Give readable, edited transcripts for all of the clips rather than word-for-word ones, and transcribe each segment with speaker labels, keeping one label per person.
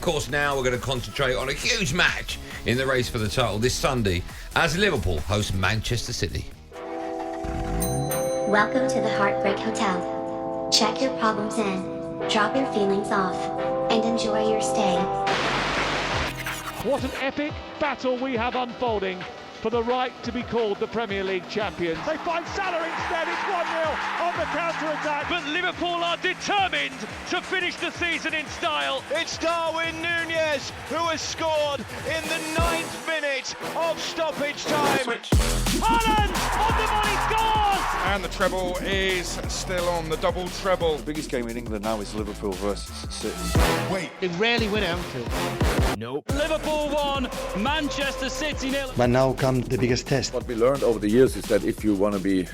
Speaker 1: course, now we're going to concentrate on a huge match in the race for the title this Sunday as Liverpool host Manchester City.
Speaker 2: Welcome to the Heartbreak Hotel. Check your problems in, drop your feelings off, and enjoy your stay.
Speaker 3: What an epic battle we have unfolding for the right to be called the Premier League champions. They find Salah instead, it's 1-0 on the counter-attack. But Liverpool are determined to finish the season in style.
Speaker 4: It's Darwin Núñez who has scored in the 9th minute of stoppage time.
Speaker 3: Haaland on the money, scores!
Speaker 5: And the treble is still on, the double treble.
Speaker 6: The biggest game in England now is Liverpool versus City.
Speaker 7: Wait.
Speaker 3: They rarely win at Anfield.
Speaker 7: Nope.
Speaker 8: Liverpool 1, Manchester City 0.
Speaker 9: But now comes the biggest test.
Speaker 6: What we learned over the years is that if you want to be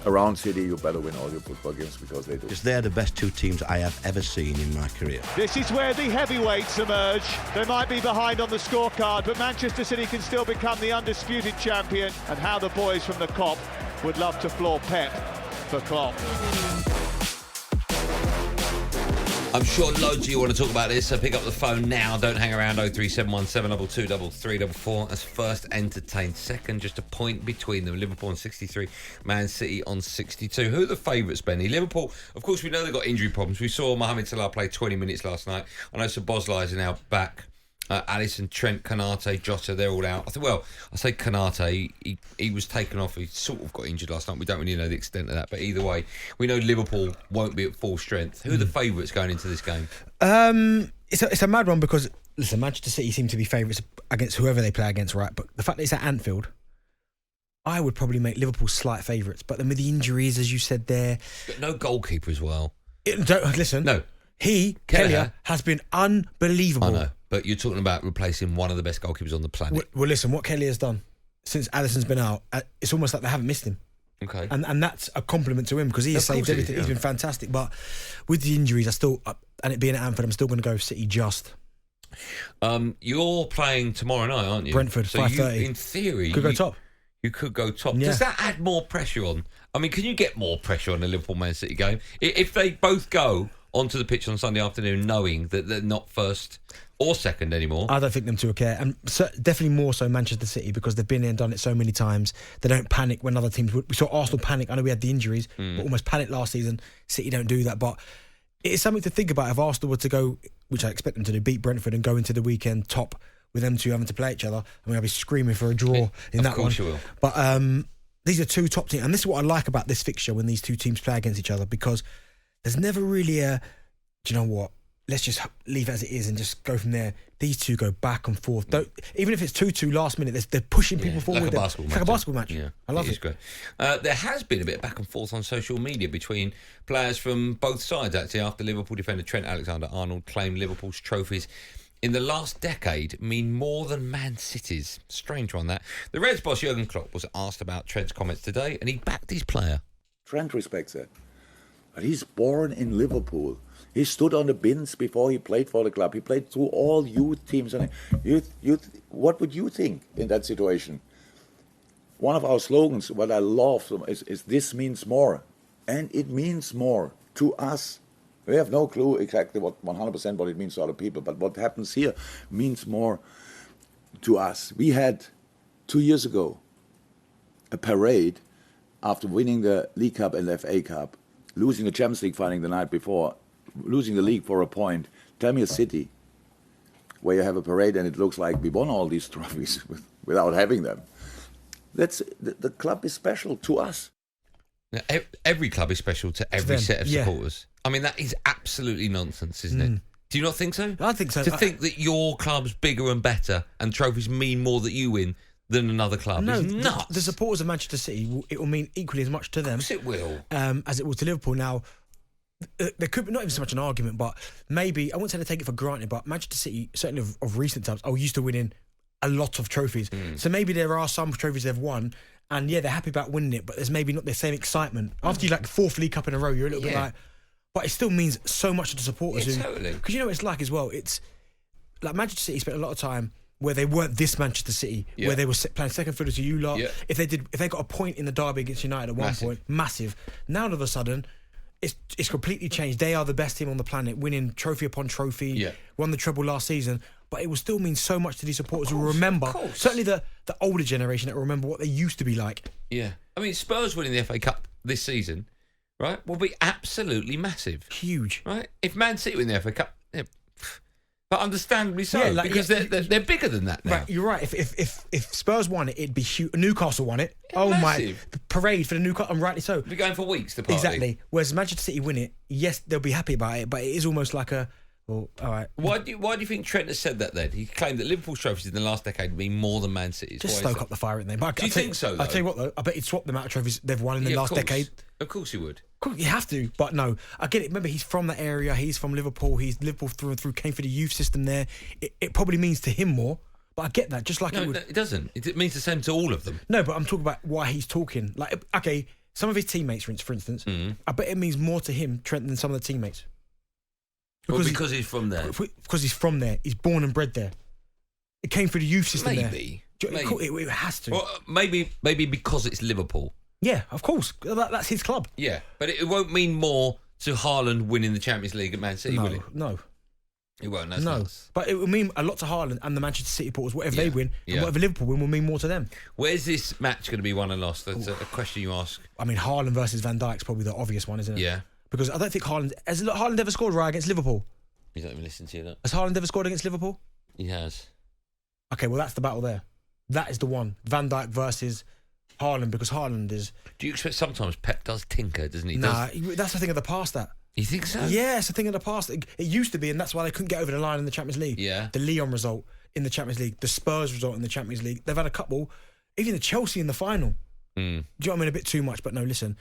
Speaker 6: around City, you better win all your football games because they do.
Speaker 9: Because they're the best two teams I have ever seen in my career.
Speaker 3: This is where the heavyweights emerge. They might be behind on the scorecard, but Manchester City can still become the undisputed champion. And how the boys from the Kop would love to floor Pep for Klopp.
Speaker 1: I'm sure loads of you want to talk about this, so pick up the phone now. Don't hang around. 0371 722 3344. That's first entertained. Second, just a point between them. Liverpool on 63, Man City on 62. Who are the favourites, Benny? Liverpool, of course, we know they've got injury problems. We saw Mohamed Salah play 20 minutes last night. I know Szoboszlai is now back. Alisson, Trent, Konate, Jota, they're all out. I say Konate, he was taken off. He sort of got injured last night. We don't really know the extent of that. But either way, we know Liverpool won't be at full strength. Who are the favourites going into this game?
Speaker 10: It's a mad one because, listen, Manchester City seem to be favourites against whoever they play against, right? But the fact that it's at Anfield, I would probably make Liverpool slight favourites. But then with the injuries, as you said there...
Speaker 1: But no goalkeeper as well.
Speaker 10: Listen.
Speaker 1: No.
Speaker 10: Kelleher, has been unbelievable.
Speaker 1: I know. But you're talking about replacing one of the best goalkeepers on the planet.
Speaker 10: Well, listen, what Kelly has done since Alisson's been out, it's almost like they haven't missed him.
Speaker 1: Okay.
Speaker 10: And that's a compliment to him because he has saved everything. He's been fantastic. But with the injuries, and it being at Anfield, I'm still going to go City just.
Speaker 1: You're playing tomorrow night, aren't you?
Speaker 10: Brentford, 5:30.
Speaker 1: In theory...
Speaker 10: Could go top.
Speaker 1: You could go top.
Speaker 10: Yeah.
Speaker 1: Does that add more pressure on? I mean, can you get more pressure on the Liverpool-Man City game? If they both go onto the pitch on Sunday afternoon knowing that they're not first or second anymore.
Speaker 10: I don't think them two will care. And definitely more so Manchester City because they've been there and done it so many times. They don't panic when other teams... We saw Arsenal panic. I know we had the injuries, but almost panicked last season. City don't do that. But it is something to think about if Arsenal were to go, which I expect them to do, beat Brentford and go into the weekend top with them two having to play each other. I mean, I'll be screaming for a draw in that one.
Speaker 1: Of course you will.
Speaker 10: But these are two top teams. And this is what I like about this fixture when these two teams play against each other because there's never really a... Do you know what? Let's just leave it as it is and just go from there. These two go back and forth. Even if it's 2-2 last minute, they're pushing people forward.
Speaker 1: Like a basketball match.
Speaker 10: Like a basketball match.
Speaker 1: Yeah,
Speaker 10: I love it.
Speaker 1: It's great. There has been a bit of back and forth on social media between players from both sides, actually, after Liverpool defender Trent Alexander-Arnold claimed Liverpool's trophies in the last decade mean more than Man City's. Strange one, that. The Reds boss Jurgen Klopp was asked about Trent's comments today and he backed his player.
Speaker 6: Trent respects that. But he's born in Liverpool. He stood on the bins before he played for the club. He played through all youth teams. And what would you think in that situation? One of our slogans, what I love, is this means more. And it means more to us. We have no clue exactly 100% what it means to other people. But what happens here means more to us. We had, 2 years ago, a parade after winning the League Cup and the FA Cup, losing the Champions League final the night before, losing the league for a point. Tell me a city where you have a parade and it looks like we won all these trophies without having them. The club is special to us.
Speaker 1: Now, every club is special to every set of supporters. I mean, that is absolutely nonsense, isn't it? Do you not think so?
Speaker 10: I think so.
Speaker 1: To think that your club's bigger and better and trophies mean more that you win than another club is nuts.
Speaker 10: The supporters of Manchester City, it will mean equally as much to them.
Speaker 1: Of course it will.
Speaker 10: As it will to Liverpool. Now, there could be not even so much an argument, but maybe, I wouldn't say they take it for granted, but Manchester City, certainly of recent times, are used to winning a lot of trophies. So maybe there are some trophies they've won, and they're happy about winning it, but there's maybe not the same excitement. After you fourth League Cup in a row, you're a little bit like, but it still means so much to the supporters.
Speaker 1: Totally.
Speaker 10: Because you know what it's like as well, it's like Manchester City spent a lot of time where they weren't this Manchester City, where they were playing second fiddle to you lot. If they got a point in the derby against United at one point, massive. Now all of a sudden, it's completely changed. They are the best team on the planet, winning trophy upon trophy.
Speaker 1: Yeah.
Speaker 10: Won the treble last season, but it will still mean so much to these supporters who remember. Certainly the older generation that will remember what they used to be like.
Speaker 1: Yeah, I mean, Spurs winning the FA Cup this season, right, will be absolutely massive.
Speaker 10: Huge.
Speaker 1: Right? If Man City win the FA Cup, but understandably so,
Speaker 10: Yeah, like,
Speaker 1: because they're bigger than that now.
Speaker 10: Right, you're right. If Spurs won it, it'd be huge. Newcastle won it. Oh
Speaker 1: massive.
Speaker 10: my, the parade for the Newcastle, and rightly so.
Speaker 1: We'll be going for weeks to party.
Speaker 10: Exactly. Whereas Manchester City win it, yes, they'll be happy about it, but it is almost like a, well, all right.
Speaker 1: Why do you think Trent has said that then? He claimed that Liverpool's trophies in the last decade mean more than Man City's.
Speaker 10: Just stoke up the fire, isn't they? But
Speaker 1: Do you think so, though?
Speaker 10: I'll tell you what, though, I bet he'd swap them out of trophies they've won in the last decade.
Speaker 1: Of course he would.
Speaker 10: Cool, you have to, but no, I get it. Remember, he's from that area. He's from Liverpool. He's Liverpool through and through. Came for the youth system there. It probably means to him more, but I get that. Just like
Speaker 1: No,
Speaker 10: it would.
Speaker 1: it doesn't. It means the same to all of them.
Speaker 10: No, but I'm talking about why he's talking. Like, okay, some of his teammates, for instance, I bet it means more to him, Trent, than some of the teammates.
Speaker 1: Because he's from there.
Speaker 10: Because he's from there. He's born and bred there. It came through the youth system
Speaker 1: Maybe.
Speaker 10: there. It has to.
Speaker 1: Well, maybe because it's Liverpool.
Speaker 10: Yeah, of course. That's his club.
Speaker 1: Yeah, but it won't mean more to Haaland winning the Champions League at Man City, will it?
Speaker 10: No.
Speaker 1: It won't. That's
Speaker 10: No.
Speaker 1: nuts.
Speaker 10: But it will mean a lot to Haaland and the Manchester City supporters. Whatever they win and whatever Liverpool win will mean more to them.
Speaker 1: Where's this match going to be won and lost? That's a question you ask.
Speaker 10: I mean, Haaland versus Van Dijk's probably the obvious one, isn't it?
Speaker 1: Yeah.
Speaker 10: Because I don't think has Haaland ever scored right against Liverpool?
Speaker 1: You don't even listen to that.
Speaker 10: Has Haaland ever scored against Liverpool?
Speaker 1: He has.
Speaker 10: Okay, well, that's the battle there. That is the one. Van Dijk versus Haaland, because Haaland is...
Speaker 1: Do you expect sometimes Pep does tinker, doesn't he?
Speaker 10: Nah, that's a thing of the past, that.
Speaker 1: You think so?
Speaker 10: Yeah, it's a thing of the past. It used to be, and that's why they couldn't get over the line in the Champions League.
Speaker 1: Yeah.
Speaker 10: The Lyon result in the Champions League, the Spurs result in the Champions League. They've had a couple, even the Chelsea in the final. Do you know what I mean? A bit too much, but no, listen.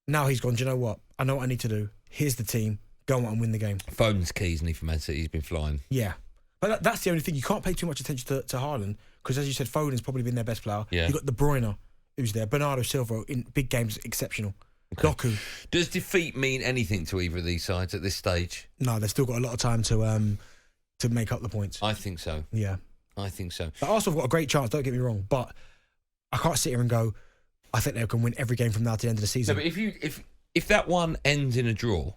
Speaker 10: Now he's gone, do you know what? I know what I need to do. Here's the team. Go on and win the game.
Speaker 1: Foden's key, isn't he, for Man City? He's been flying.
Speaker 10: Yeah. But that's the only thing. You can't pay too much attention to Haaland, because as you said, Foden's probably been their best player.
Speaker 1: Yeah.
Speaker 10: You've got De Bruyne, who's there. Bernardo Silva in big games, exceptional. Okay. Doku.
Speaker 1: Does defeat mean anything to either of these sides at this stage?
Speaker 10: No, they've still got a lot of time to make up the points.
Speaker 1: I think so.
Speaker 10: Yeah.
Speaker 1: I think so.
Speaker 10: But Arsenal have got a great chance, don't get me wrong, but I can't sit here and go, I think they can win every game from now to the end of the season.
Speaker 1: No, but if that one ends in a draw,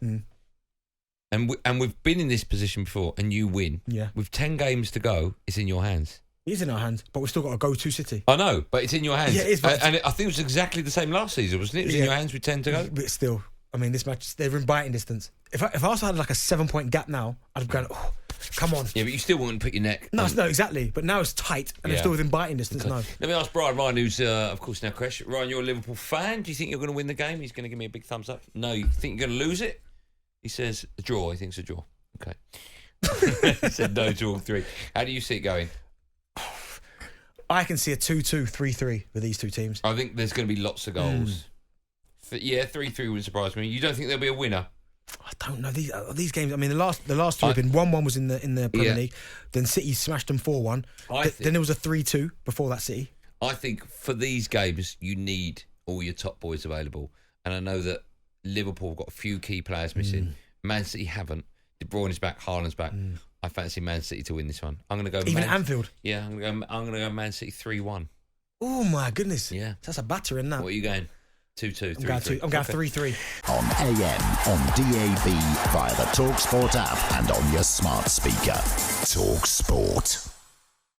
Speaker 1: and we've been in this position before, and you win, with 10 games to go, it's in your hands.
Speaker 10: It is in our hands, but we've still got to go to City.
Speaker 1: I know, but it's in your hands.
Speaker 10: Yeah, it is.
Speaker 1: And I think it was exactly the same last season, wasn't it? It was in your hands with 10 to go.
Speaker 10: But still, I mean, this match, they're in biting distance. If Arsenal had like a 7-point gap now, I'd have gone, oh, come on.
Speaker 1: Yeah, but you still wouldn't put your neck.
Speaker 10: No, exactly. But now it's tight, and they're still within biting distance. Okay. No.
Speaker 1: Let me ask Ryan, who's, of course, now Crash. Ryan, you're a Liverpool fan. Do you think you're going to win the game? He's going to give me a big thumbs up. No, you think you're going to lose it? He says a draw. He thinks a draw. Okay. He said no to all three. How do you see it going?
Speaker 10: I can see a 2-2, 3-3 with these two teams.
Speaker 1: I think there's going to be lots of goals. 3-3 wouldn't surprise me. You don't think there'll be a winner?
Speaker 10: I don't know these games. I mean, the last two have been 1-1 was in the Premier League. Then City smashed them 4-1. Then there was a 3-2 before that City.
Speaker 1: I think for these games you need all your top boys available, and I know that Liverpool have got a few key players missing. Man City haven't. De Bruyne is back. Haaland's back. I fancy Man City to win this one. I'm going to go
Speaker 10: even at Anfield.
Speaker 1: Yeah, I'm going to go Man City 3-1.
Speaker 10: Oh my goodness!
Speaker 1: Yeah,
Speaker 10: that's a battering now.
Speaker 1: What are you going? 2-2, 3-3.
Speaker 10: I'm going 3-3.
Speaker 7: On AM, on DAB, via the talkSPORT app, and on your smart speaker. talkSPORT.